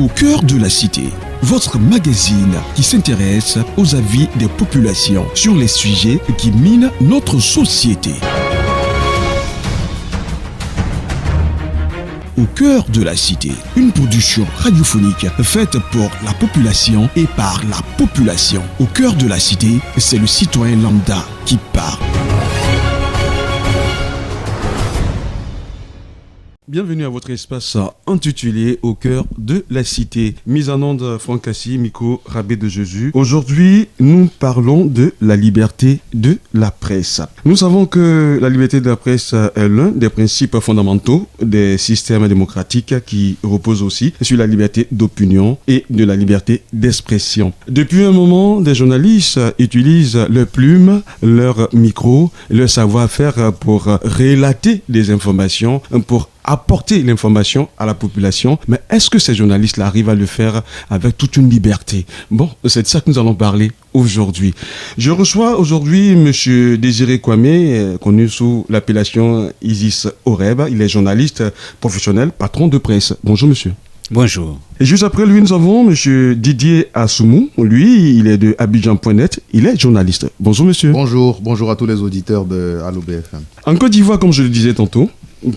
Au cœur de la cité, votre magazine qui s'intéresse aux avis des populations sur les sujets qui minent notre société. Au cœur de la cité, une production radiophonique faite pour la population et par la population. Au cœur de la cité, c'est le citoyen lambda qui parle. Bienvenue à votre espace intitulé Au cœur de la cité. Mise en onde Franck Cassi, Miko Rabé de Jésus. Aujourd'hui, nous parlons de la liberté de la presse. Nous savons que la liberté de la presse est l'un des principes fondamentaux des systèmes démocratiques qui repose aussi sur la liberté d'opinion et de la liberté d'expression. Depuis un moment, des journalistes utilisent leur plume, leur micro, leur savoir-faire pour relater des informations, pour apporter l'information à la population. Mais est-ce que ces journalistes-là arrivent à le faire avec toute une liberté? Bon, c'est de ça que nous allons parler aujourd'hui. Je reçois aujourd'hui M. Désiré Kwame, connu sous l'appellation Isis Oreb. Il est journaliste professionnel, patron de presse. Bonjour monsieur. Bonjour. Et juste après lui, nous avons M. Didier Assoumou. Lui, il est de Abidjan.net. Il est journaliste. Bonjour monsieur. Bonjour à tous les auditeurs de Allo BFM. En Côte d'Ivoire, comme je le disais tantôt,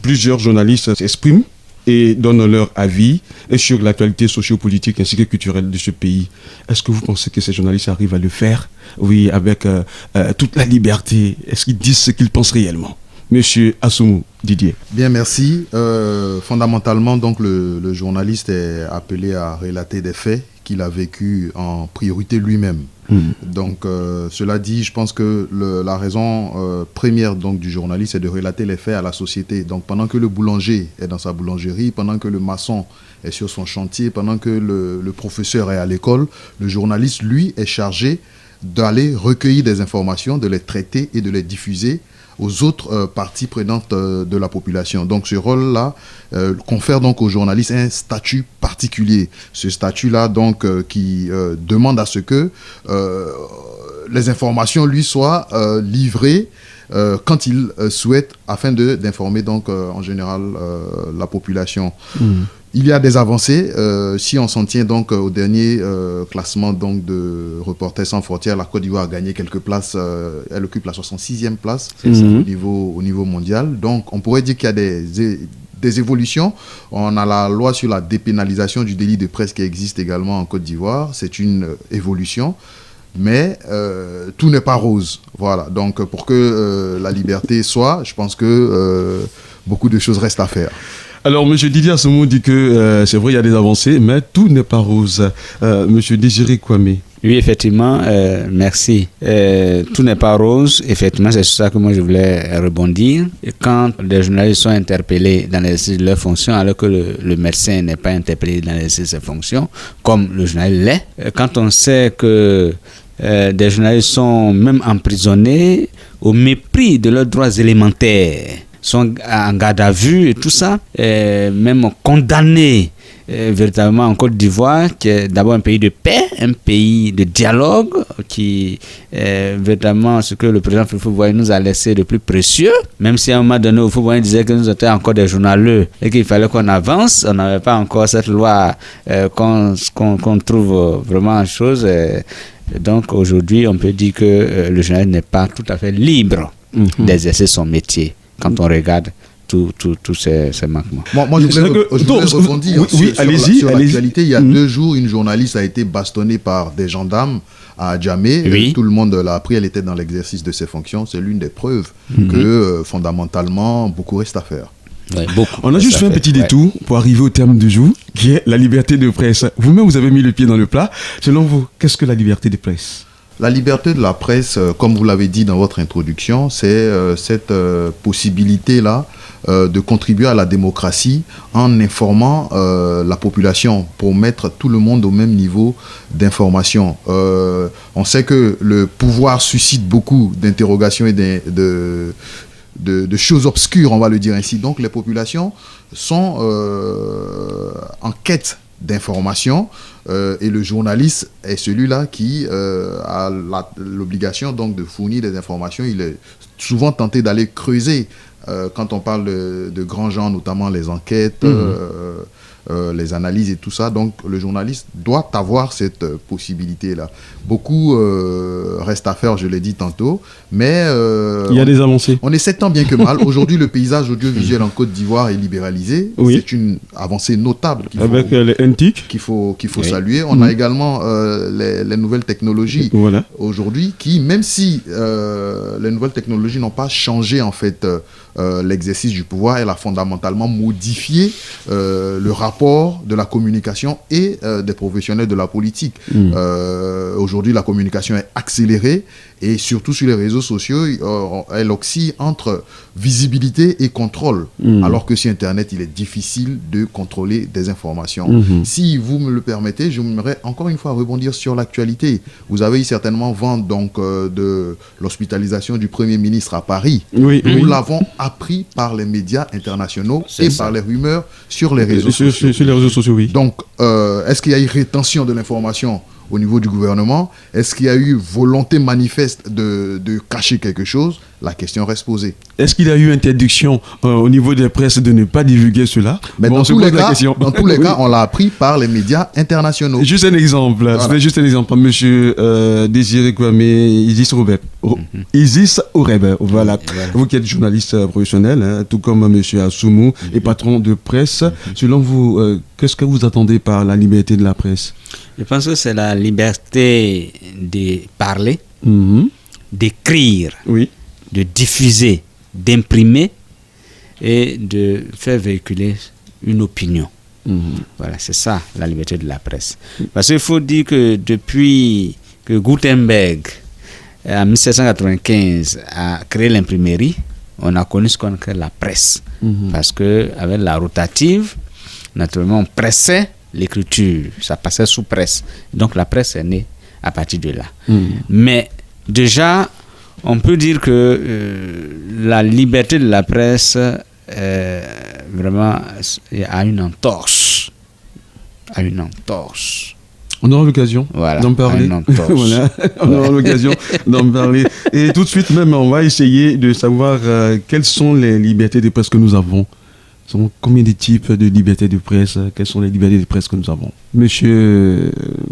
plusieurs journalistes s'expriment et donnent leur avis sur l'actualité sociopolitique ainsi que culturelle de ce pays. Est-ce que vous pensez que ces journalistes arrivent à le faire? Oui, avec toute la liberté. Est-ce qu'ils disent ce qu'ils pensent réellement? Monsieur Assoumou, Didier. Bien, merci. Fondamentalement, donc, le journaliste est appelé à relater des faits qu'il a vécu en priorité lui-même. Donc, cela dit, je pense que la raison première donc, du journaliste, c'est de relater les faits à la société. Donc, pendant que le boulanger est dans sa boulangerie, pendant que le maçon est sur son chantier, pendant que le professeur est à l'école, le journaliste, lui, est chargé d'aller recueillir des informations, de les traiter et de les diffuser aux autres parties prenantes de la population. Donc ce rôle-là confère donc aux journalistes un statut particulier. Ce statut-là donc qui demande à ce que les informations lui soient livrées quand il souhaite afin d'informer donc en général la population. Il y a des avancées. Si on s'en tient donc au dernier classement donc de Reporters sans frontières, la Côte d'Ivoire a gagné quelques places. Elle occupe la 66e place au niveau mondial. Donc on pourrait dire qu'il y a des évolutions. On a la loi sur la dépénalisation du délit de presse qui existe également en Côte d'Ivoire. C'est une évolution. Mais tout n'est pas rose. Voilà. Donc pour que la liberté soit, je pense que beaucoup de choses restent à faire. Alors, M. Didier Assoumou dit que c'est vrai, il y a des avancées, mais tout n'est pas rose. M. Désiré Kwame. Oui, effectivement, merci. Tout n'est pas rose. Effectivement, c'est sur ça que moi je voulais rebondir. Et quand les journalistes sont interpellés dans l'exercice de leurs fonctions, alors que le médecin n'est pas interpellé dans l'exercice de ses fonctions, comme le journaliste l'est, quand on sait que des journalistes sont même emprisonnés au mépris de leurs droits élémentaires, sont en garde à vue et tout ça, même condamnés véritablement en Côte d'Ivoire, qui est d'abord un pays de paix, un pays de dialogue, qui est véritablement ce que le président Houphouët-Boigny nous a laissé de plus précieux, même si à un moment donné, Houphouët-Boigny disait que nous étions encore des journaleux et qu'il fallait qu'on avance, on n'avait pas encore cette loi qu'on trouve vraiment en chose. Donc aujourd'hui, on peut dire que le journaliste n'est pas tout à fait libre d'exercer son métier quand on regarde tous ces manquements. Moi, je voulais rebondir sur l'actualité. Il y a 2 jours, une journaliste a été bastonnée par des gendarmes à Djamé. Oui. Tout le monde l'a appris, elle était dans l'exercice de ses fonctions. C'est l'une des preuves que, fondamentalement, beaucoup reste à faire. Ouais, beaucoup. On a juste fait un petit détour pour arriver au terme du jour, qui est la liberté de presse. Vous-même, vous avez mis le pied dans le plat. Selon vous, qu'est-ce que la liberté de presse? La liberté de la presse, comme vous l'avez dit dans votre introduction, c'est cette possibilité-là de contribuer à la démocratie en informant la population pour mettre tout le monde au même niveau d'information. On sait que le pouvoir suscite beaucoup d'interrogations et de choses obscures, on va le dire ainsi. Donc les populations sont en quête d'information et le journaliste est celui-là qui a l'obligation donc de fournir des informations. Il est souvent tenté d'aller creuser quand on parle de grands gens, notamment les enquêtes, les analyses et tout ça. Donc le journaliste doit avoir cette possibilité-là. Beaucoup reste à faire, je l'ai dit tantôt, mais il y a des avancées. On essaie tant bien que mal. Aujourd'hui, le paysage audiovisuel en Côte d'Ivoire est libéralisé. Oui. C'est une avancée notable avec les NTIC qu'il faut saluer. On a également les nouvelles technologies aujourd'hui qui, même si les nouvelles technologies n'ont pas changé en fait l'exercice du pouvoir, elle a fondamentalement modifié le rapport de la communication et des professionnels de la politique. Aujourd'hui, la communication est accélérée et surtout sur les réseaux sociaux, elle oscille entre visibilité et contrôle. Alors que sur Internet, il est difficile de contrôler des informations. Si vous me le permettez, j'aimerais encore une fois rebondir sur l'actualité. Vous avez eu certainement vent donc, de l'hospitalisation du Premier ministre à Paris. Nous l'avons appris par les médias internationaux par les rumeurs sur les réseaux sociaux. Sur les réseaux sociaux, oui. Donc, est-ce qu'il y a eu rétention de l'information au niveau du gouvernement? Est-ce qu'il y a eu volonté manifeste de cacher quelque chose? La question reste posée. Est-ce qu'il y a eu interdiction au niveau des presses de ne pas divulguer cela? Mais dans tous les cas, on l'a appris par les médias internationaux. Juste un exemple. Voilà. C'était juste un exemple. Monsieur Désiré Kwame Isis Oreb. Voilà. Vous qui êtes journaliste professionnel, hein, tout comme monsieur Assoumou et patron de presse. Selon vous, qu'est-ce que vous attendez par la liberté de la presse? Je pense que c'est la liberté de parler, d'écrire, de diffuser, d'imprimer et de faire véhiculer une opinion. Voilà, c'est ça la liberté de la presse. Parce qu'il faut dire que depuis que Gutenberg, en 1795, a créé l'imprimerie, on a connu ce qu'on appelle la presse. Parce qu'avec la rotative, naturellement, on pressait l'écriture, ça passait sous presse. Donc la presse est née à partir de là. Mais déjà, on peut dire que la liberté de la presse vraiment a une entorse. On aura l'occasion d'en parler. On aura l'occasion d'en parler. Et tout de suite même, on va essayer de savoir quelles sont les libertés de presse que nous avons. Combien de types de libertés de presse? Quelles sont les libertés de presse que nous avons? Monsieur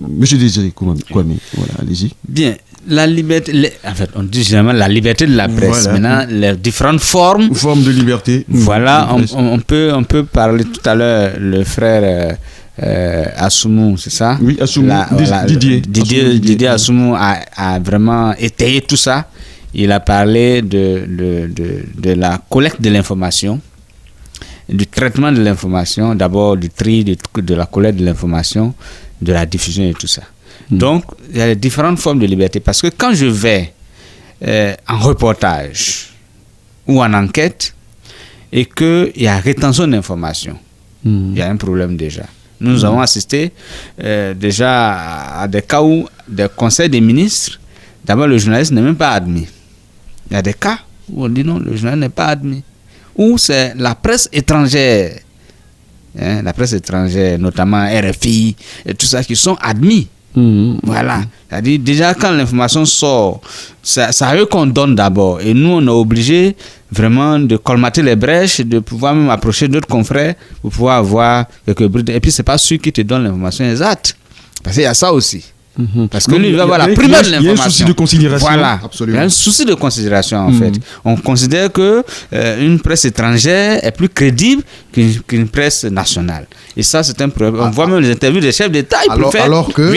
Désiré Kwame, voilà, allez-y. Bien, la liberté, en fait, on dit généralement la liberté de la presse. Maintenant, les différentes formes de liberté. Voilà, on peut parler tout à l'heure, le frère Assoumou, c'est ça? Oui, Assoumou, Didier Assoumou a vraiment étayé tout ça. Il a parlé de la collecte de l'information, du traitement de l'information, d'abord du tri, de la collecte de l'information, de la diffusion et tout ça. Donc, il y a différentes formes de liberté. Parce que quand je vais en reportage ou en enquête et qu'il y a rétention d'informations, il y a un problème déjà. Nous avons assisté déjà à des cas où des conseils des ministres, d'abord le journaliste n'est même pas admis. Il y a des cas où on dit non, le journaliste n'est pas admis. Ou c'est la presse étrangère, la presse étrangère, notamment RFI, et tout ça, qui sont admis. Voilà. C'est-à-dire, déjà, quand l'information sort, c'est à eux qu'on donne d'abord. Et nous, on est obligé vraiment de colmater les brèches, de pouvoir même approcher d'autres confrères pour pouvoir avoir quelques bruits. Et puis, c'est pas ceux qui te donnent l'information exacte. Parce qu'il y a ça aussi. Parce que lui, il va avoir la primeur de l'information. Il y a un souci de considération. Voilà, absolument. Il y a un souci de considération, en fait. On considère que une presse étrangère est plus crédible qu'une presse nationale. Et ça, c'est un problème. On voit même les interviews des chefs d'État. Alors qu'on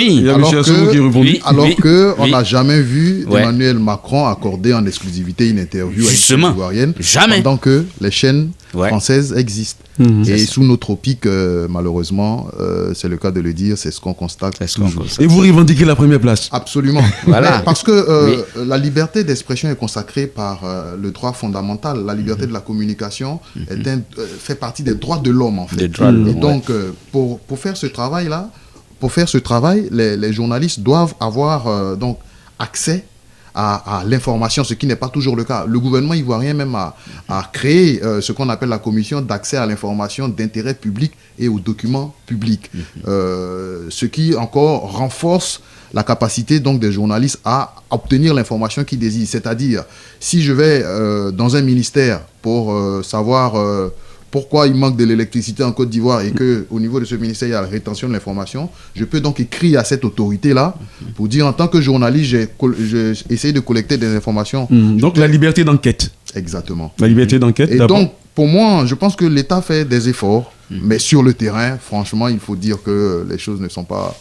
n'a jamais vu Emmanuel Macron accorder en exclusivité une interview à une chaîne ivoirienne. Jamais. Pendant que les chaînes françaises existent. Et sous nos tropiques, malheureusement, c'est le cas de le dire, c'est ce qu'on constate. Et vous revendiquez la première place. Absolument. Voilà. Parce que la liberté d'expression est consacrée par le droit fondamental. La liberté de la communication fait partie des droits de l'homme, en fait. Et donc, pour faire ce travail-là, les journalistes doivent avoir donc accès à l'information, ce qui n'est pas toujours le cas. Le gouvernement ivoirien même a créé ce qu'on appelle la commission d'accès à l'information d'intérêt public et aux documents publics. Ce qui encore renforce la capacité donc des journalistes à obtenir l'information qu'ils désirent. C'est-à-dire, si je vais dans un ministère pour savoir pourquoi il manque de l'électricité en Côte d'Ivoire et qu'au niveau de ce ministère, il y a la rétention de l'information, je peux donc écrire à cette autorité-là pour dire en tant que journaliste, j'ai essayé de collecter des informations. Donc la liberté d'enquête. Exactement. La liberté d'enquête. Et donc, pour moi, je pense que l'État fait des efforts, mais sur le terrain, franchement, il faut dire que les choses ne sont pas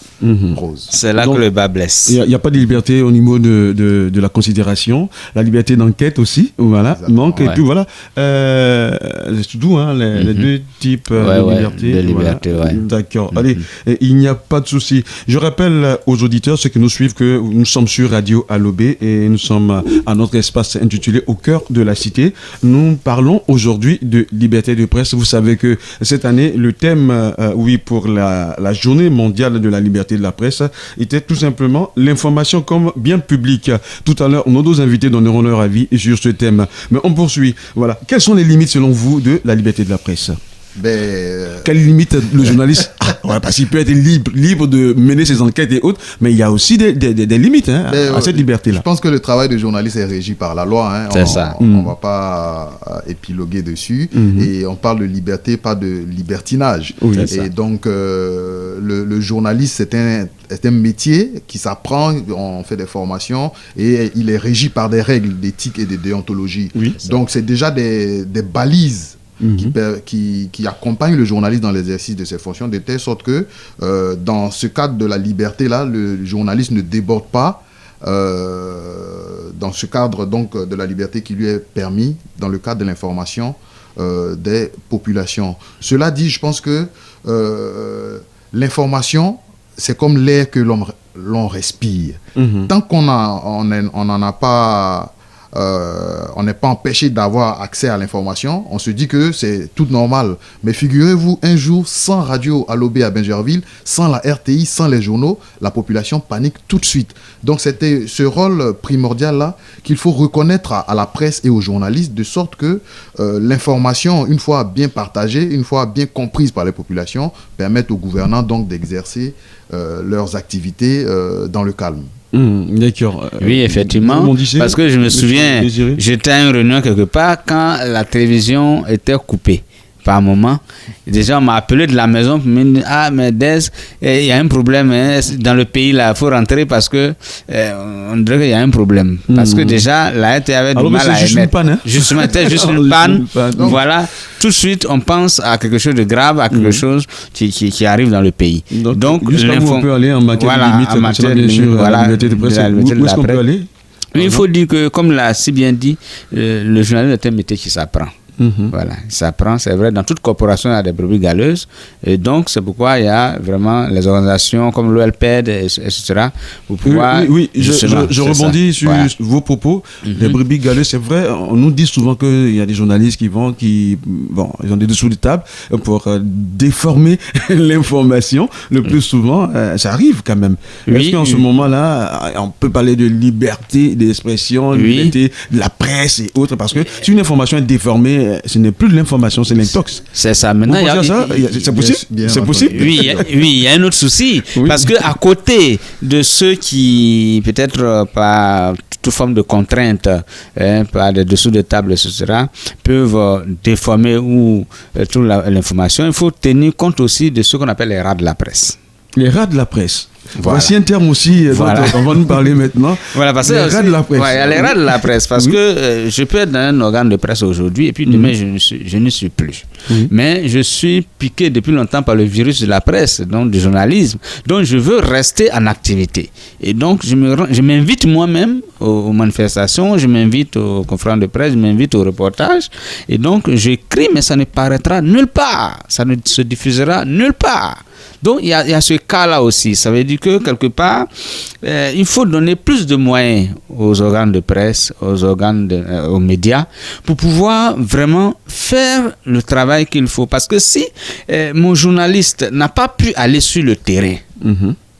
roses. C'est là Donc, que le bas blesse. Il n'y a pas de liberté au niveau de la considération, la liberté d'enquête aussi, voilà, Exactement, manque, et puis voilà. C'est tout, hein, les deux types de liberté. Voilà. D'accord, allez, il n'y a pas de souci. Je rappelle aux auditeurs, ceux qui nous suivent, que nous sommes sur Radio Alobé et nous sommes à notre espace intitulé Au cœur de la cité. Nous parlons aujourd'hui de liberté de presse. Vous savez que cette année, le thème, pour la journée mondiale de la liberté de la presse était tout simplement l'information comme bien public. Tout à l'heure, nos deux invités donneront leur avis sur ce thème. Mais on poursuit. Voilà. Quelles sont les limites, selon vous, de la liberté de la presse ? Quelle limite le journaliste parce qu'il peut être libre de mener ses enquêtes et autres, mais il y a aussi des limites à cette liberté-là. Je pense que le travail de journaliste est régi par la loi. C'est ça. On ne va pas épiloguer dessus. Et on parle de liberté, pas de libertinage. Oui, et donc, le journaliste, c'est un métier qui s'apprend, on fait des formations et il est régi par des règles d'éthique et de déontologie. Oui, donc, c'est déjà des balises qui accompagne le journaliste dans l'exercice de ses fonctions, de telle sorte que dans ce cadre de la liberté-là, le journaliste ne déborde pas dans ce cadre donc de la liberté qui lui est permis dans le cadre de l'information des populations. Cela dit, je pense que l'information, c'est comme l'air que l'on respire. Tant qu'on n'en a pas... on n'est pas empêché d'avoir accès à l'information, on se dit que c'est tout normal. Mais figurez-vous, un jour, sans Radio Alobé à Bingerville, sans la RTI, sans les journaux, la population panique tout de suite. Donc c'était ce rôle primordial-là qu'il faut reconnaître à la presse et aux journalistes, de sorte que l'information, une fois bien partagée, une fois bien comprise par les populations, permette aux gouvernants donc d'exercer leurs activités dans le calme. D'accord. Oui, effectivement, parce que je me souviens, j'étais à une réunion quelque part quand la télévision était coupée par moment. Déjà, on m'a appelé de la maison pour me dire: ah, mais Des, il y a un problème dans le pays, là, il faut rentrer parce que on dirait qu'il y a un problème. Parce que déjà, la RT avait du mal à émettre. Une panne, Justement, c'était juste une panne. Voilà, tout de suite, on pense à quelque chose de grave, à quelque chose qui arrive dans le pays. Donc jusqu'à où on peut aller en matière de limite, en matière de limite, la liberté de presse, où est-ce qu'on peut aller? Il faut dire que, comme l'a si bien dit, le journalisme est un métier qui s'apprend. Voilà, ça prend, c'est vrai, dans toute corporation il y a des brebis galeuses, et donc c'est pourquoi il y a vraiment les organisations comme l'OLPED, etc. pour pouvoir... Oui, je rebondis sur vos propos. Les brebis galeuses, c'est vrai, on nous dit souvent qu'il y a des journalistes ils ont des dessous de table pour déformer l'information. Le plus souvent, ça arrive quand même. Est-ce qu'en ce moment-là, on peut parler de liberté d'expression, liberté de la presse et autres, parce que si une information est déformée, ce n'est plus de l'information, c'est l'intox. C'est ça. Maintenant, c'est possible. C'est possible. Oui, il y a un autre souci. Parce que à côté de ceux qui, peut-être par toute forme de contrainte, par des dessous de table, etc., peuvent déformer ou toute l'information, il faut tenir compte aussi de ce qu'on appelle les rats de la presse. Les rats de la presse. Voilà. Voici un terme aussi dont on va nous parler maintenant. Voilà, parce que les rats de la presse. Il y a les rats de la presse, parce que je peux être dans un organe de presse aujourd'hui et puis demain je ne suis plus. Mais je suis piqué depuis longtemps par le virus de la presse, donc du journalisme, donc je veux rester en activité. Et donc je m'invite moi-même aux manifestations, je m'invite aux conférences de presse, je m'invite aux reportages, et donc j'écris, mais ça ne paraîtra nulle part, ça ne se diffusera nulle part. Donc il y a ce cas-là aussi. Ça veut dire que quelque part, il faut donner plus de moyens aux organes de presse, aux médias, pour pouvoir vraiment faire le travail qu'il faut. Parce que si mon journaliste n'a pas pu aller sur le terrain,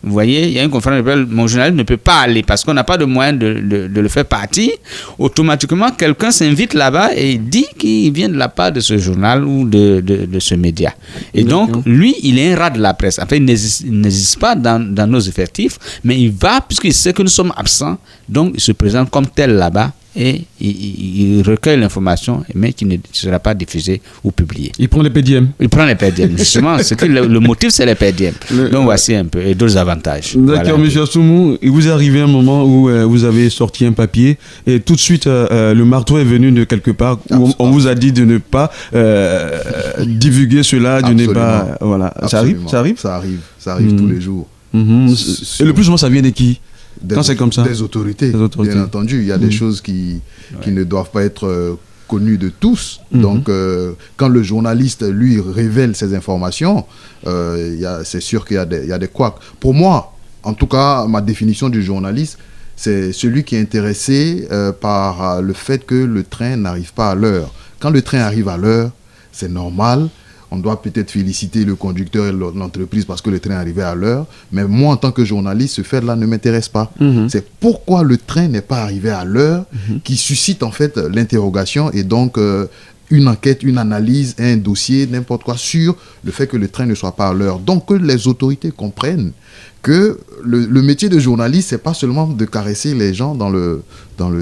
vous voyez, il y a une conférence de presse, mon journaliste ne peut pas aller parce qu'on n'a pas de moyen de le faire partir. Automatiquement, quelqu'un s'invite là-bas et il dit qu'il vient de la part de ce journal ou de ce média. Et donc, lui, il est un rat de la presse. En fait, il n'existe pas dans nos effectifs, mais il va, puisqu'il sait que nous sommes absents, donc il se présente comme tel là-bas et il recueille l'information, mais qui ne sera pas diffusée ou publiée. Il prend les PDM. Il prend les PDM, justement. Le motif, c'est les PDM. Donc voici un peu, et d'autres avantages. D'accord, voilà. M. Assoumou, il vous est arrivé un moment où vous avez sorti un papier et tout de suite le marteau est venu de quelque part où on vous a dit de ne pas divulguer cela, de ne pas... Voilà. Ça arrive. Ça arrive tous les jours. Et le plus souvent, ça vient de qui? Quand c'est comme ça? Des autorités, bien entendu. Il y a des choses qui ne doivent pas être connues de tous. Donc, quand le journaliste, lui, révèle ces informations, c'est sûr qu'il y a des couacs. Pour moi, en tout cas, ma définition du journaliste, c'est celui qui est intéressé par le fait que le train n'arrive pas à l'heure. Quand le train arrive à l'heure, c'est normal. On doit peut-être féliciter le conducteur et l'entreprise parce que le train est arrivé à l'heure. Mais moi, en tant que journaliste, ce fait-là ne m'intéresse pas. C'est pourquoi le train n'est pas arrivé à l'heure qui suscite en fait l'interrogation et donc une enquête, une analyse, un dossier, n'importe quoi sur le fait que le train ne soit pas à l'heure. Donc que les autorités comprennent que le métier de journaliste, c'est pas seulement de caresser les gens dans le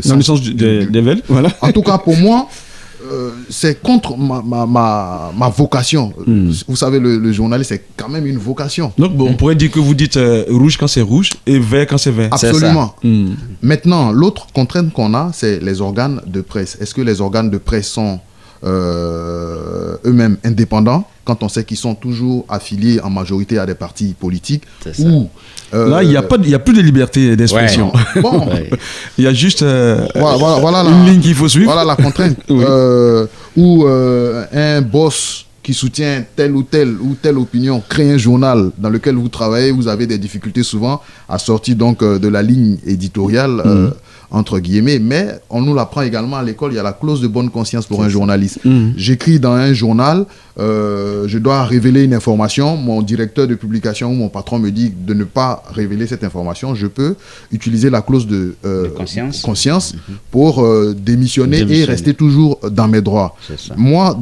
sens des vels, voilà. En tout cas, pour moi, c'est contre ma vocation. Vous savez, le journaliste, c'est quand même une vocation. Donc, bon, on pourrait dire que vous dites rouge quand c'est rouge et vert quand c'est vert. Absolument. Maintenant, l'autre contrainte qu'on a, c'est les organes de presse. Est-ce que les organes de presse sont eux-mêmes indépendants, quand on sait qu'ils sont toujours affiliés en majorité à des partis politiques ou là, il n'y a plus de liberté d'expression. Ouais. Bon. Il y a juste voilà une ligne qu'il faut suivre. Voilà la contrainte. Oui. Ou un boss qui soutient telle ou telle opinion crée un journal dans lequel vous travaillez, vous avez des difficultés souvent à sortir donc de la ligne éditoriale entre guillemets, mais on nous l'apprend également à l'école, il y a la clause de bonne conscience pour un journaliste. J'écris dans un journal, je dois révéler une information, mon directeur de publication ou mon patron me dit de ne pas révéler cette information, je peux utiliser la clause de conscience pour démissionner et rester toujours dans mes droits. Moi,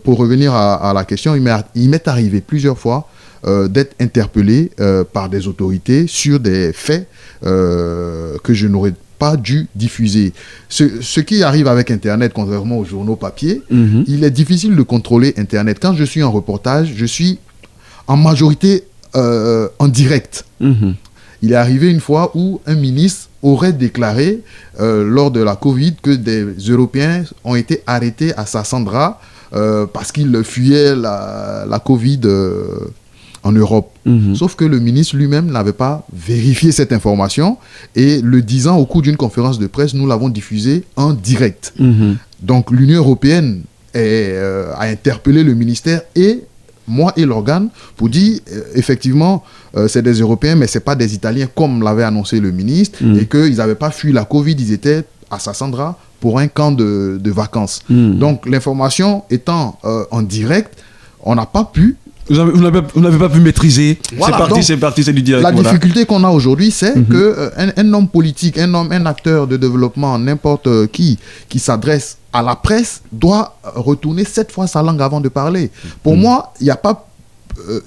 pour revenir à la question, il m'est arrivé plusieurs fois d'être interpellé par des autorités sur des faits que je n'aurais pas dû diffuser. Ce qui arrive avec Internet, contrairement aux journaux papier, il est difficile de contrôler Internet. Quand je suis en reportage, je suis en majorité en direct. Il est arrivé une fois où un ministre aurait déclaré lors de la Covid que des Européens ont été arrêtés à Sassandra parce qu'ils fuyaient la Covid en Europe. Sauf que le ministre lui-même n'avait pas vérifié cette information et le disant au cours d'une conférence de presse, nous l'avons diffusé en direct. Donc l'Union européenne a interpellé le ministère et moi et l'organe pour dire effectivement c'est des Européens mais c'est pas des Italiens comme l'avait annoncé le ministre et qu'ils n'avaient pas fui la Covid, ils étaient à Sassandra pour un camp de vacances. Donc l'information étant en direct, on n'a pas pu. Vous n'avez pas pu maîtriser. Voilà, c'est parti, c'est du direct. La difficulté qu'on a aujourd'hui, c'est qu'un homme politique, un acteur de développement, n'importe qui s'adresse à la presse, doit retourner 7 fois sa langue avant de parler. Pour moi, il n'y a pas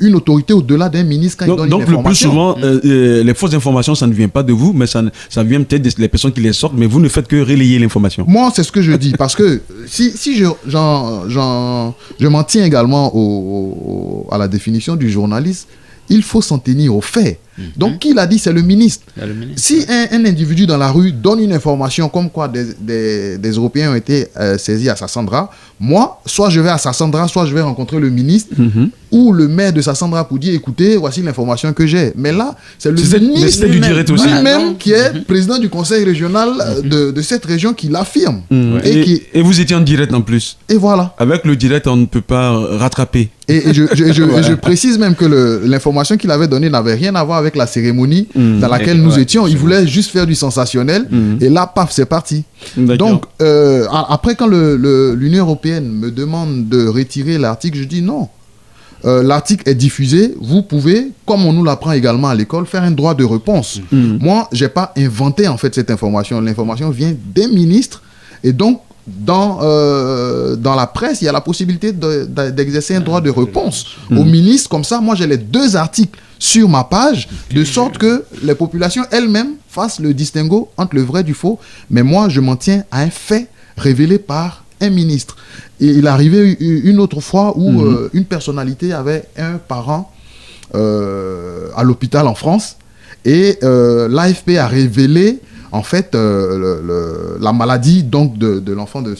une autorité au-delà d'un ministre quand il donne une information. Donc le plus souvent, les fausses informations, ça ne vient pas de vous, mais ça vient peut-être des personnes qui les sortent, mais vous ne faites que relayer l'information. Moi, c'est ce que je dis, parce que si je m'en tiens également à la définition du journaliste, il faut s'en tenir aux faits. Donc, qui l'a dit? C'est le ministre. Si un individu dans la rue donne une information comme quoi des Européens ont été saisis à Sassandra, moi, soit je vais à Sassandra, soit je vais rencontrer le ministre ou le maire de Sassandra pour dire, écoutez, voici l'information que j'ai. Mais là, c'est le ministre lui-même qui est président du conseil régional de cette région qui l'affirme. Et vous étiez en direct en plus. Et voilà. Avec le direct, on ne peut pas rattraper. Et je précise même que l'information qu'il avait donnée n'avait rien à voir avec la cérémonie dans laquelle nous étions. Il voulait juste faire du sensationnel. Et là, paf, c'est parti. Donc, après, quand l'Union européenne me demande de retirer l'article, je dis non. L'article est diffusé. Vous pouvez, comme on nous l'apprend également à l'école, faire un droit de réponse. Moi, je n'ai pas inventé en fait cette information. L'information vient des ministres. Et donc, dans la presse, il y a la possibilité d'exercer un droit de réponse au ministre. Comme ça, moi, j'ai les 2 articles sur ma page, de sorte que les populations elles-mêmes fassent le distinguo entre le vrai du faux. Mais moi, je m'en tiens à un fait révélé par un ministre. Et il arrivait une autre fois où une personnalité avait un parent à l'hôpital en France, et l'AFP a révélé en fait la maladie donc de l'enfant de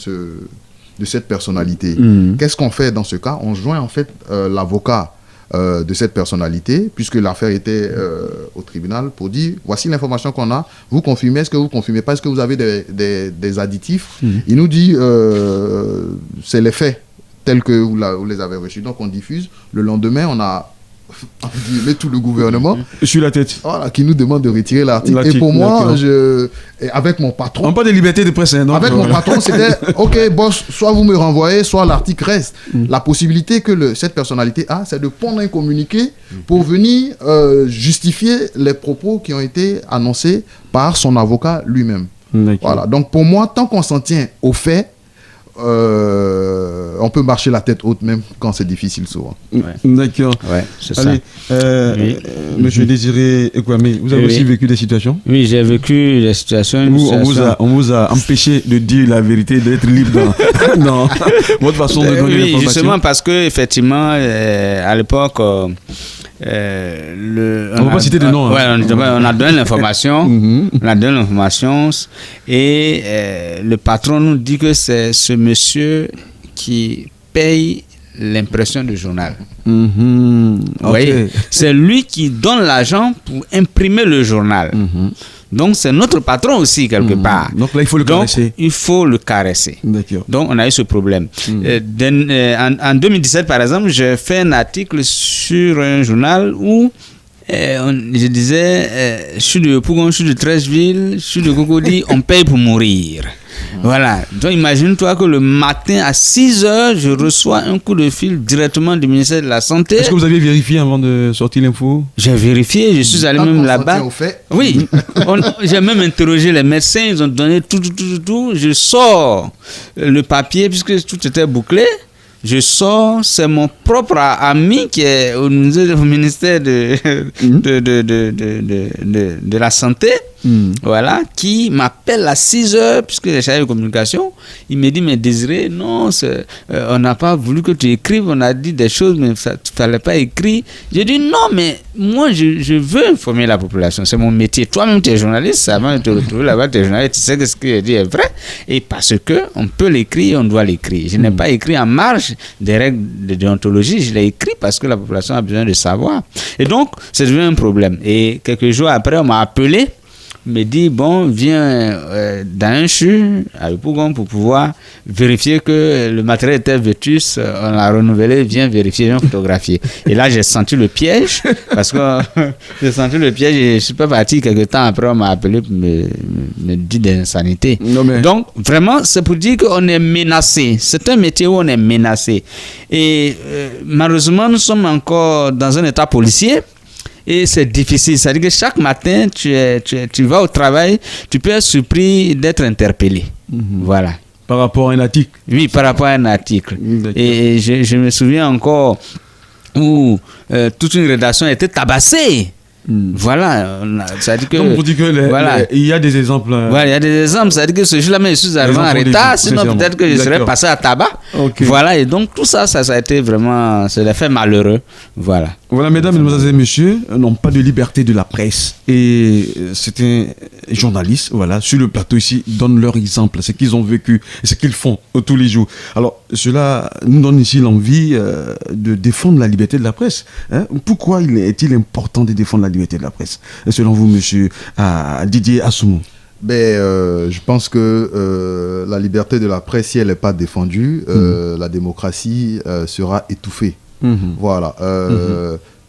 cette personnalité. Qu'est-ce qu'on fait dans ce cas? On joint en fait l'avocat de cette personnalité, puisque l'affaire était au tribunal, pour dire voici l'information qu'on a, vous confirmez, est-ce que vous confirmez pas, est-ce que vous avez des additifs? Il nous dit c'est les faits tels que vous les avez reçus, donc on diffuse. Le lendemain, on a tout le gouvernement sur la tête, voilà, qui nous demande de retirer l'article. Et pour moi, avec mon patron, on parle de liberté de presse, hein, donc, avec mon patron, c'était ok boss, soit vous me renvoyez, soit l'article reste. La possibilité que cette personnalité a, c'est de pondre un communiqué pour venir justifier les propos qui ont été annoncés par son avocat lui-même. Voilà. Donc pour moi, tant qu'on s'en tient aux faits, on peut marcher la tête haute même quand c'est difficile souvent. D'accord. Ouais, c'est Allez, ça. Monsieur Désiré Ekwame, vous avez aussi vécu des situations? Oui, j'ai vécu des situations. On vous a empêché de dire la vérité, d'être libre dans votre façon de donner l'information. Justement parce que effectivement, à l'époque, on ne va pas citer de nom. On a donné l'information, et le patron nous dit que c'est ce monsieur qui paye l'impression du journal. Vous voyez, c'est lui qui donne l'argent pour imprimer le journal. Donc c'est notre patron aussi quelque part. Donc là il faut le caresser. Il faut le caresser. D'accord. Donc on a eu ce problème. En 2017 par exemple, j'ai fait un article sur un journal où je disais je suis de Pougon, je suis de Treichville, je suis de Cocody, on paye pour mourir. Voilà. Donc imagine-toi que le matin à 6h, je reçois un coup de fil directement du ministère de la Santé. Est-ce que vous avez vérifié avant de sortir l'info? J'ai vérifié, je suis allé même là-bas. Oui, j'ai même interrogé les médecins, ils ont donné tout. Je sors le papier puisque tout était bouclé. Je sors, c'est mon propre ami qui est au ministère de la Santé, voilà, qui m'appelle à 6h, puisque j'ai chargé de communication. Il me dit, mais Désiré, non, on n'a pas voulu que tu écrives, on a dit des choses, mais il ne fallait pas écrire. J'ai dit, non, mais moi, je veux informer la population, c'est mon métier. Toi-même, tu es journaliste, avant de te retrouver là-bas, tu es journaliste, tu sais que ce que j'ai dit est vrai, et parce qu'on peut l'écrire, on doit l'écrire. Je n'ai pas écrit en marge des règles de déontologie, je l'ai écrit parce que la population a besoin de savoir. Et donc, c'est devenu un problème. Et quelques jours après, on m'a appelé, me dit, bon, viens dans un CHU à Pougon pour pouvoir vérifier que le matériel était vétus, on l'a renouvelé, viens vérifier, viens photographier. Et là, j'ai senti le piège, parce que j'ai senti le piège et je ne suis pas parti. Quelques temps après, on m'a appelé pour me dire des insanités. Donc, vraiment, c'est pour dire qu'on est menacé. C'est un métier où on est menacé. Et malheureusement, nous sommes encore dans un état policier. Et c'est difficile, c'est-à-dire que chaque matin, tu vas au travail, tu peux être surpris d'être interpellé. Voilà. Par rapport à un article? Oui, par rapport à un article. Et je me souviens encore où toute une rédaction était tabassée. Voilà, c'est-à-dire que. Donc, vous dites que il y a des exemples. Voilà, il y a des exemples, c'est-à-dire que ce jour-là, je suis arrivé en retard, sinon peut-être que je serais passé à tabac. Voilà, et donc tout ça a été vraiment, c'est des faits malheureux. Voilà. Voilà, mesdames, mesdemoiselles et messieurs, n'ont pas de liberté de la presse. Et c'est un journaliste, voilà, sur le plateau ici, donnent leur exemple, ce qu'ils ont vécu, ce qu'ils font tous les jours. Alors, cela nous donne ici l'envie de défendre la liberté de la presse. Pourquoi est-il important de défendre la liberté de la presse, selon vous, monsieur Didier Assoumou? Je pense que la liberté de la presse, si elle n'est pas défendue, la démocratie sera étouffée. Voilà.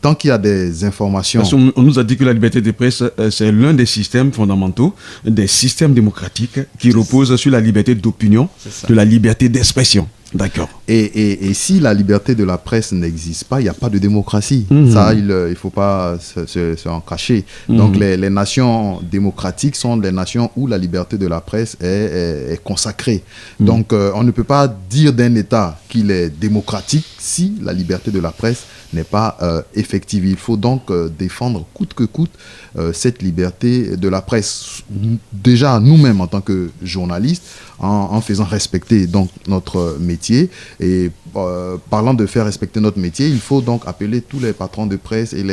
Tant qu'il y a des informations... Parce qu'on nous a dit que la liberté de presse, c'est l'un des systèmes fondamentaux, des systèmes démocratiques qui reposent sur la liberté d'opinion, de la liberté d'expression. D'accord. Et si la liberté de la presse n'existe pas, il n'y a pas de démocratie. Ça, il ne faut pas se en cacher. Donc les nations démocratiques sont des nations où la liberté de la presse est consacrée. Donc on ne peut pas dire d'un État qu'il est démocratique si la liberté de la presse n'est pas effective. Il faut donc défendre coûte que coûte cette liberté de la presse. Déjà, nous-mêmes, en tant que journalistes, en faisant respecter donc notre métier. Et parlant de faire respecter notre métier, il faut donc appeler tous les patrons de presse et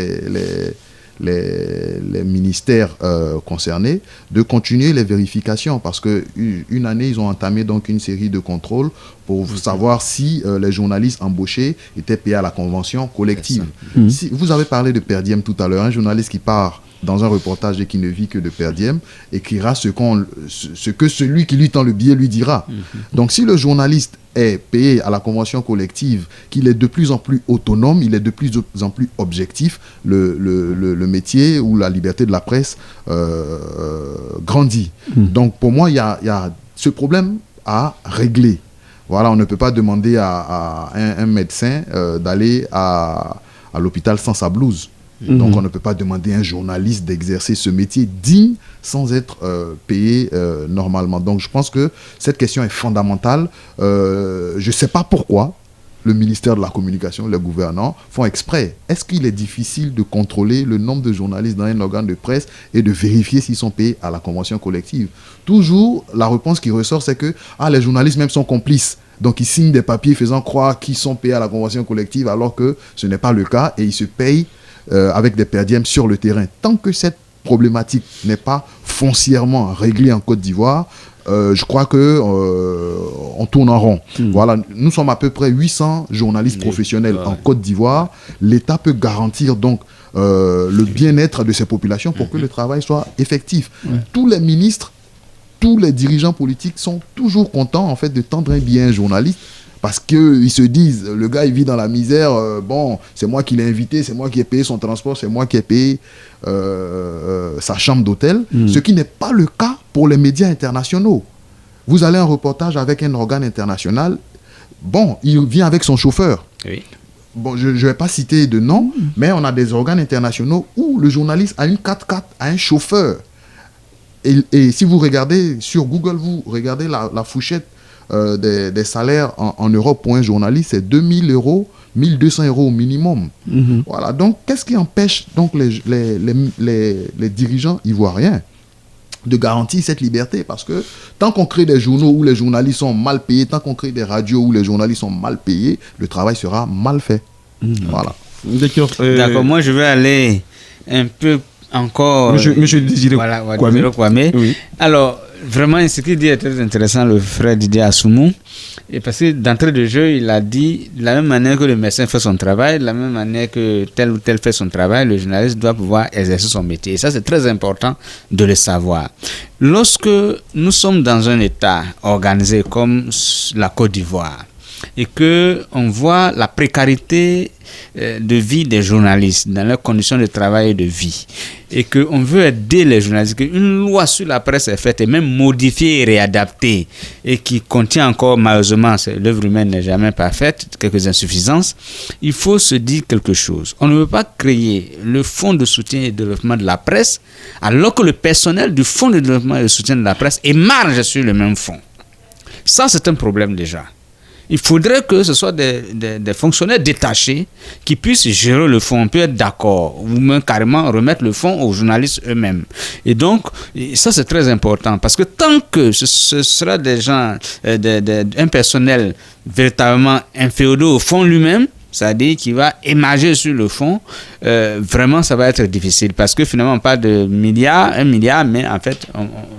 les ministères concernés de continuer les vérifications, parce que une année ils ont entamé donc une série de contrôles pour savoir si les journalistes embauchés étaient payés à la convention collective. Si, vous avez parlé de per diem tout à l'heure, un journaliste qui part dans un reportage et qui ne vit que de per diem écrira ce que celui qui lui tend le billet lui dira. Donc si le journaliste est payé à la convention collective, qu'il est de plus en plus autonome, il est de plus en plus objectif, le métier ou la liberté de la presse grandit. Donc pour moi, il y a ce problème à régler. Voilà, on ne peut pas demander à un médecin d'aller à l'hôpital sans sa blouse. Donc on ne peut pas demander à un journaliste d'exercer ce métier digne sans être payé normalement. Donc je pense que cette question est fondamentale. Je ne sais pas pourquoi le ministère de la Communication, les gouvernants font exprès. Est-ce qu'il est difficile de contrôler le nombre de journalistes dans un organe de presse et de vérifier s'ils sont payés à la convention collective? Toujours, la réponse qui ressort, c'est que les journalistes même sont complices. Donc ils signent des papiers faisant croire qu'ils sont payés à la convention collective alors que ce n'est pas le cas et ils se payent avec des per diem sur le terrain. Tant que cette problématique n'est pas foncièrement réglée en Côte d'Ivoire, je crois que on tourne en rond. Voilà, nous sommes à peu près 800 journalistes professionnels en Côte d'Ivoire. L'État peut garantir donc le bien-être de ces populations pour que le travail soit effectif. Tous les ministres, tous les dirigeants politiques sont toujours contents en fait de tendre un billet à un journaliste. Parce qu'ils se disent, le gars il vit dans la misère, bon, c'est moi qui l'ai invité, c'est moi qui ai payé son transport, c'est moi qui ai payé sa chambre d'hôtel, ce qui n'est pas le cas pour les médias internationaux. Vous allez en reportage avec un organe international, bon, il vient avec son chauffeur. Oui. Bon, je ne vais pas citer de nom, mais on a des organes internationaux où le journaliste a une 4x4, a un chauffeur. Et si vous regardez sur Google, vous regardez la fourchette des salaires en Europe pour un journaliste, c'est 2000 €, 1200 € au minimum. Voilà. Donc, qu'est-ce qui empêche donc les dirigeants ivoiriens de garantir cette liberté? Parce que tant qu'on crée des journaux où les journalistes sont mal payés, tant qu'on crée des radios où les journalistes sont mal payés, le travail sera mal fait. Voilà. D'accord. Moi, je vais aller un peu encore... Monsieur Désiré Kwame. Oui. Alors, vraiment, ce qu'il dit est très intéressant, le frère Didier Assoumou. Et parce que d'entrée de jeu, il a dit, de la même manière que le médecin fait son travail, de la même manière que tel ou tel fait son travail, le journaliste doit pouvoir exercer son métier. Et ça, c'est très important de le savoir. Lorsque nous sommes dans un État organisé comme la Côte d'Ivoire, et qu'on voit la précarité de vie des journalistes dans leurs conditions de travail et de vie, et qu'on veut aider les journalistes, qu'une loi sur la presse est faite et même modifiée et réadaptée, et qui contient encore, malheureusement, l'œuvre humaine n'est jamais parfaite, quelques insuffisances, il faut se dire quelque chose. On ne veut pas créer le fonds de soutien et de développement de la presse, alors que le personnel du fonds de développement et de soutien de la presse émarge sur le même fonds. Ça, c'est un problème déjà. Il faudrait que ce soit des fonctionnaires détachés qui puissent gérer le fonds. On peut être d'accord, ou même carrément remettre le fonds aux journalistes eux-mêmes. Et donc, ça c'est très important, parce que tant que ce sera des gens, un personnel véritablement inféodé au fonds lui-même, c'est-à-dire qui va émarger sur le fond, vraiment ça va être difficile, parce que finalement on parle de milliards, 1 milliard, mais en fait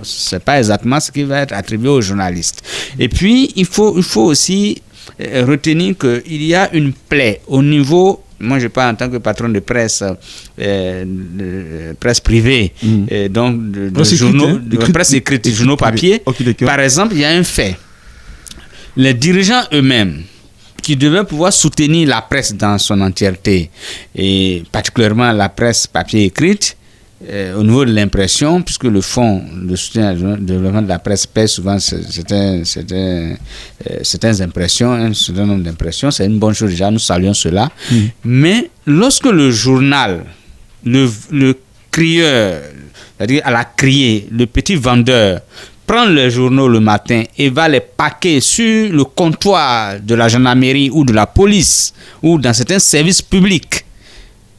c'est pas exactement ce qui va être attribué aux journalistes. Et puis il faut aussi retenir qu'il y a une plaie au niveau, moi je parle en tant que patron de presse, presse privée, donc de journaux, de presse écrite, de journaux papier. Okay, par exemple, il y a un fait, les dirigeants eux-mêmes qui devaient pouvoir soutenir la presse dans son entièreté, et particulièrement la presse papier écrite, au niveau de l'impression, puisque le fonds de soutien au développement de la presse paie souvent certaines impressions, un certain nombre d'impressions, c'est une bonne chose déjà, nous saluons cela. Mais lorsque le journal, le crieur, c'est-à-dire à la criée, le petit vendeur, prend les journaux le matin et va les paquer sur le comptoir de la gendarmerie ou de la police ou dans certains services publics,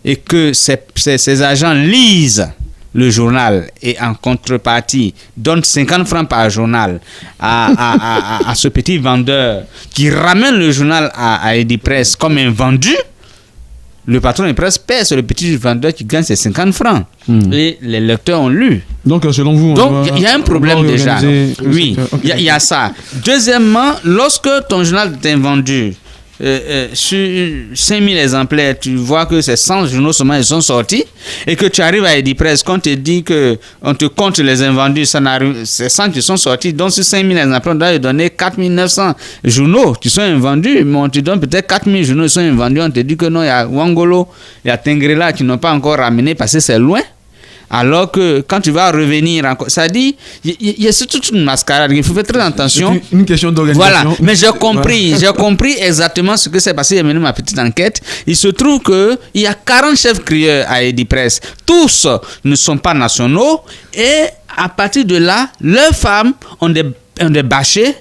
et que ces agents lisent le journal et en contrepartie donnent 50 francs par journal à ce petit vendeur qui ramène le journal à Edipresse comme un vendu, le patron de presse paie sur le petit vendeur qui gagne ses 50 francs. Et les lecteurs ont lu. Donc, selon vous... Donc, il y a un problème déjà. Oui, il y a ça. Deuxièmement, lorsque ton journal est vendu sur 5000 exemplaires, tu vois que c'est 100 journaux seulement ils sont sortis, et que tu arrives à Edipresse, qu'on te dit qu'on te compte les invendus, c'est 100 qui sont sortis, donc sur 5000 exemplaires, on doit donner 4900 journaux qui sont invendus, mais on te donne peut-être 4000 journaux qui sont invendus, on te dit que non, il y a Wangolo, il y a Tengrela qui n'ont pas encore ramené parce que c'est loin. Alors que quand tu vas revenir encore, ça dit, il y a toute une mascarade, il faut faire très attention. C'est une question d'organisation. Voilà, mais j'ai compris exactement ce que c'est passé. J'ai mené ma petite enquête. Il se trouve qu'il y a 40 chefs crieurs à Edipresse. Tous ne sont pas nationaux, et à partir de là, leurs femmes ont des bâchers,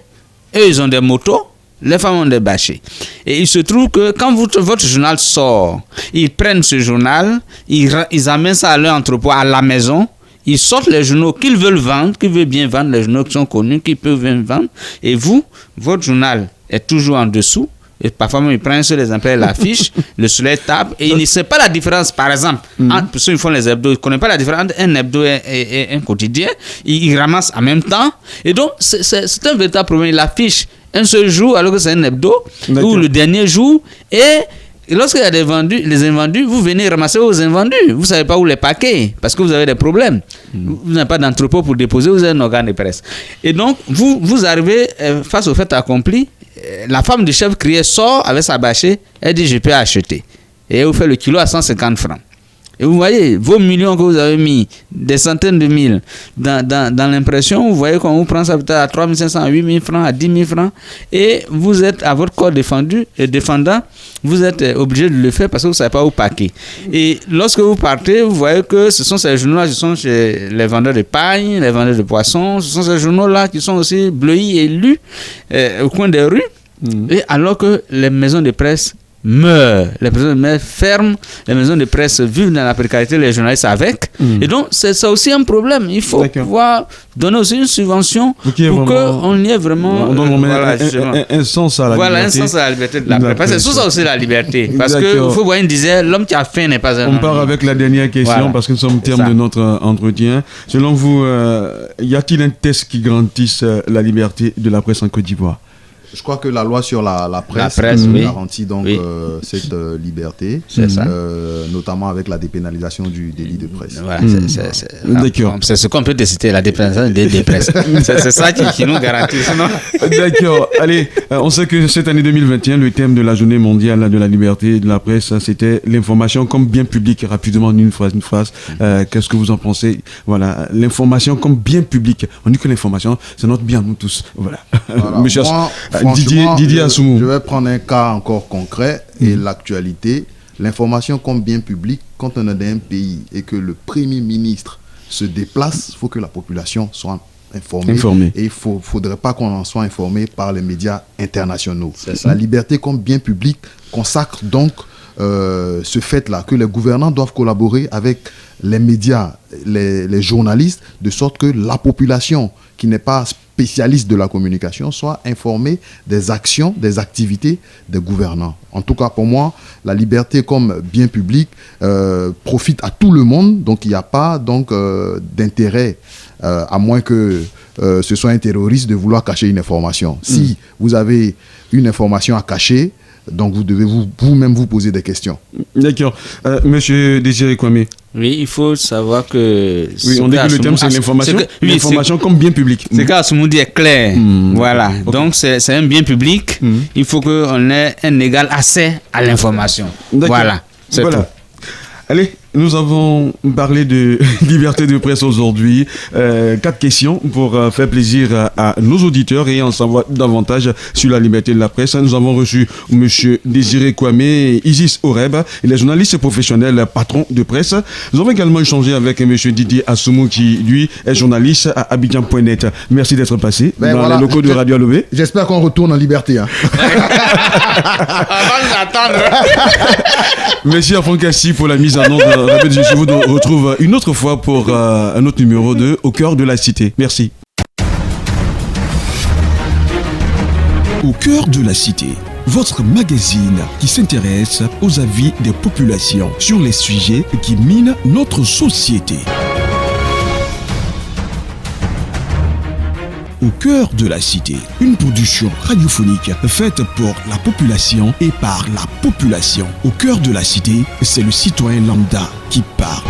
eux ils ont des motos. Les femmes ont des bâchers. Et il se trouve que quand votre journal sort, ils prennent ce journal, ils amènent ça à leur entrepôt, à la maison, ils sortent les journaux qu'ils veulent vendre, qu'ils veulent bien vendre, les journaux qui sont connus, qu'ils peuvent bien vendre. Et vous, votre journal est toujours en dessous. Et parfois, même, ils prennent sur les exemplaires l'affiche, le soleil tape, et ils ne savent pas la différence. Par exemple, entre ceux qui font les hebdos, ils ne connaissent pas la différence entre un hebdo et un quotidien. Ils ramassent en même temps. Et donc, c'est un véritable problème. L'affiche un seul jour, alors que c'est un hebdo, ou le dernier jour, et lorsqu'il y a les invendus, vous venez ramasser vos invendus. Vous ne savez pas où les paquer, parce que vous avez des problèmes. Vous n'avez pas d'entrepôt pour déposer, vous avez un organe de presse. Et donc, vous arrivez face au fait accompli. La femme du chef criait sort avec sa bâchée, elle dit je peux acheter. Et elle vous fait le kilo à 150 francs. Et vous voyez, vos millions que vous avez mis, des centaines de mille, dans l'impression, vous voyez qu'on vous prend ça peut-être à 3 500, à 8 000 francs, à 10 000 francs, et vous êtes à votre corps défendant, vous êtes obligé de le faire parce que vous ne savez pas où paquer. Et lorsque vous partez, vous voyez que ce sont ces journaux-là qui sont chez les vendeurs de paille, les vendeurs de poissons, ce sont ces journaux-là qui sont aussi bleuis et lus au coin des rues, et alors que les maisons de presse meurent, les maisons de presse ferment, les maisons de presse vivent dans la précarité, les journalistes avec. Et donc, c'est ça aussi un problème. Il faut pouvoir donner aussi une subvention pour qu'on y ait vraiment un sens à la liberté. Voilà, un sens à la liberté de la presse. Parce que c'est ça aussi la liberté. Parce qu'il faut voir, il disait, l'homme qui a faim n'est pas un homme. On part avec la dernière question parce que nous sommes au terme de notre entretien. Selon vous, y a-t-il un test qui garantisse la liberté de la presse en Côte d'Ivoire? Je crois que la loi sur la presse garantit donc cette liberté, notamment avec la dépénalisation du délit de presse. Voilà, c'est ce qu'on peut décider, la dépénalisation du délit de presse. C'est ça qui nous garantit. D'accord. Allez, on sait que cette année 2021, le thème de la journée mondiale de la liberté de la presse, c'était l'information comme bien public. Rapidement, une phrase. Qu'est-ce que vous en pensez? Voilà, l'information comme bien public. On dit que l'information, c'est notre bien, nous tous. Voilà. Monsieur Didier Assoumou. Je vais prendre un cas encore concret et l'actualité. L'information comme bien public, quand on est dans un pays et que le Premier ministre se déplace, il faut que la population soit informée. Et il ne faudrait pas qu'on en soit informé par les médias internationaux. La liberté comme bien public consacre donc ce fait-là, que les gouvernants doivent collaborer avec les médias, les journalistes, de sorte que la population qui n'est pas spécialiste de la communication soit informée des actions, des activités des gouvernants. En tout cas, pour moi, la liberté comme bien public profite à tout le monde, donc il n'y a pas d'intérêt, à moins que ce soit un terroriste, de vouloir cacher une information. Si vous avez une information à cacher, donc vous devez vous-même vous poser des questions. D'accord. Monsieur Désiré Kwame. Oui, il faut savoir que... Oui, on dit que le thème c'est l'information. L'information comme bien public. C'est qu'Assoumou est clair. Voilà. Okay. Donc c'est un bien public. Il faut qu'on ait un égal accès à l'information. Voilà. C'est tout. Allez, nous avons parlé de liberté de presse aujourd'hui. 4 questions pour faire plaisir à nos auditeurs et en savoir davantage sur la liberté de la presse. Nous avons reçu M. Désiré Kwame Isis Oreb, il est journaliste professionnel, patron de presse. Nous avons également échangé avec M. Didier Assoumou qui, lui, est journaliste à Abidjan.net. Merci d'être passé dans les locaux de Radio Alobé. J'espère qu'on retourne en liberté. Hein. Avant d'attendre. Merci à Franck Kassi pour la mise en onde. Je vous retrouve une autre fois pour un autre numéro de Au cœur de la cité. Merci. Au cœur de la cité, votre magazine qui s'intéresse aux avis des populations sur les sujets qui minent notre société. Au cœur de la cité, une production radiophonique faite pour la population et par la population. Au cœur de la cité, c'est le citoyen lambda qui parle.